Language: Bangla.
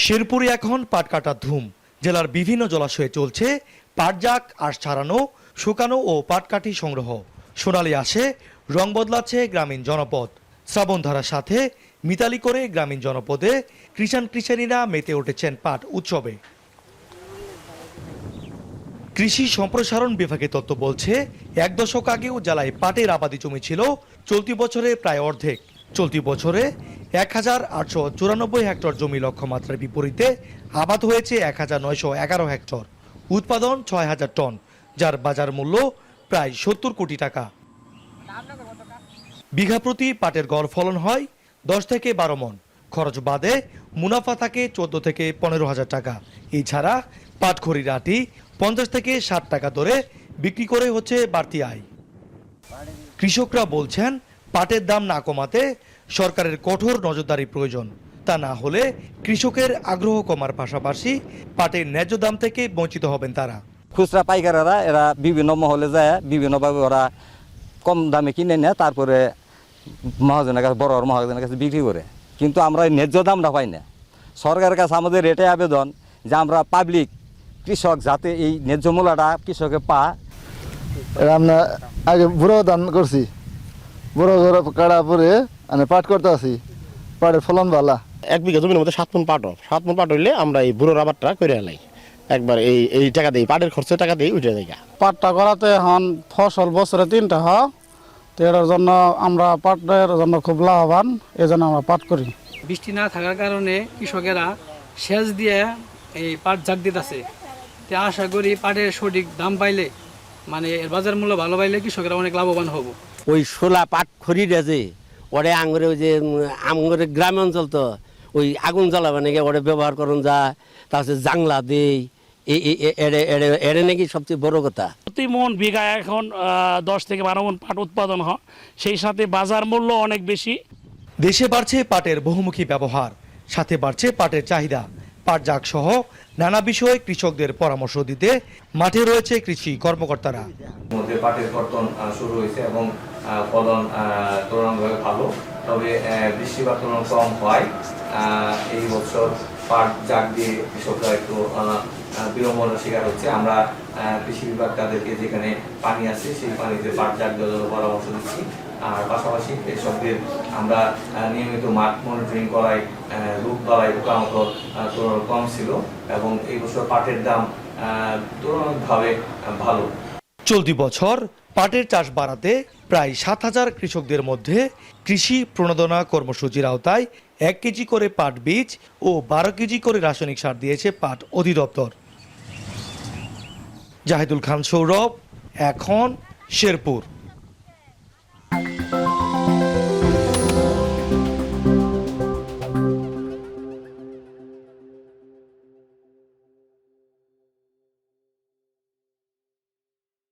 শেরপুরে এখন পাট কাটার ধুম। জেলার বিভিন্ন জলাশয়ে চলছে পাটজাক, আঁশ ছাড়ানো, শুকানো ও পাটকাঠি সংগ্রহ। সোনালি আসে, রং বদলাচ্ছে গ্রামীণ জনপদ। শ্রাবণধারার সাথে মিতালি করে গ্রামীণ জনপদে কৃষাণীরা মেতে উঠেছেন পাট উৎসবে। কৃষি সম্প্রসারণ বিভাগের তথ্য বলছে, ১ দশক আগেও জেলায় পাটের আবাদি জমি ছিল চলতি বছরে প্রায় অর্ধেক। চলতি বছরে ১,৮৯৪ হেক্টর জমি লক্ষ্যমাত্রার বিপরীতে আবাদ হয়েছে ১,৯১১ হেক্টর। উৎপাদন ৬,০০০ টন, যার বাজার মূল্য প্রায় ৭০ কোটি টাকা। বিঘা প্রতি পাটের গড় ফলন হয় ১০ থেকে ১২ মণ। খরচ বাদে মুনাফা থাকে ১৪ থেকে ১৫,০০০ টাকা। এছাড়া পাটখড়ির আটি ৫০ থেকে ৬০ টাকা দরে বিক্রি করে হচ্ছে বাড়তি আয়। কৃষকরা বলছেন, পাটের দাম না কমাতে সরকারের কঠোর নজরদারি প্রয়োজন। তা না হলে কৃষকের আগ্রহ কমার পাশাপাশি পাটের ন্যায্য দাম থেকে বঞ্চিত হবেন তারা। খুচরা পাইকাররা এরা বিভিন্ন মহলে যায়, বিভিন্নভাবে ওরা কম দামে কিনে নেয়, তারপরে মহাজনের কাছে, বড় মহাজনের কাছে বিক্রি করে। কিন্তু আমরা ন্যায্য দামটা পাই না। সরকারের কাছে আমাদের এটাই আবেদন যে আমরা পাবলিক কৃষক যাতে এই ন্যায্য মূল্যটা কৃষকে আমরা আগে বুড়ো ধান করছি, বুড়ো কাটা পরে পাট করতে আছি, পাটের ফলন ভালো। 1 বিঘা জমির মধ্যে 7 মণ পাট হয়। 7 মণ পাট হইলে আমরা এই বুড়োর আবাদটা করে এলাই একবার এই টাকা দিই, পাটের খরচের টাকা দিয়ে উঠে যায়। পাটটা করাতে এখন ফসল বছরে 3টা হয়, তো এটার জন্য আমরা পাটের জন্য খুব লাভবান, এই জন্য আমরা পাট করি। বৃষ্টি না থাকার কারণে কৃষকেরা সেচ দিয়ে এই পাট জাগ দিতেছে। তো আশা করি পাটের সঠিক দাম পাইলে, মানে এর বাজার মূল্য ভালো পাইলে কৃষকেরা অনেক লাভবান হব। ওই শোলা পাট খড়িটা যে ওরে আঙুরে, ওই যে আঙুরে গ্রাম অঞ্চল তো ওই আগুন জ্বালাবে নাকি ওরে ব্যবহার করুন যায়, তারপরে জাংলা দেই, এড়ে নাকি সবচেয়ে বড় কথা। প্রতি মণ বিঘা এখন 10 থেকে 12 মণ পাট উৎপাদন হয়, সেই সাথে বাজার মূল্য অনেক বেশি। দেশে বাড়ছে পাটের বহুমুখী ব্যবহার, সাথে বাড়ছে পাটের চাহিদা। পাটজাক সহ নানা বিষয়ে কৃষকদের পরামর্শ দিতে মাঠে রয়েছে কৃষি কর্মকর্তারা। মধ্যে পাটের কর্তন শুরু হয়েছে এবং ফলন তুলনামূলকভাবে ভালো, তবে বৃষ্টিপাত কম হয়। এই বছর পাট জাগ দিয়ে কৃষকরা একটু বিড়ম্বনার শিকার হচ্ছে। আমরা কৃষি বিভাগ তাদেরকে যেখানে পানি আছে সেই পানিতে পাট জাগ দেওয়ার পরামর্শ দিচ্ছি। আর পাশাপাশি কৃষকদের আমরা নিয়মিত মাঠ মনিটরিং করাই, রোগ বালাই পোকামাকড় কম ছিল এবং এই বছর পাটের দাম তুলনামূলকভাবে ভালো। চলতি বছর পাটের চাষ বাড়াতে প্রায় 7,000 কৃষকদের মধ্যে কৃষি প্রণোদনা কর্মসূচির আওতায় 1 কেজি করে পাট বীজ ও 12 কেজি করে রাসায়নিক সার দিয়েছে পাট অধিদপ্তর। জাহিদুল খান সৌরভ, এখন শেরপুর।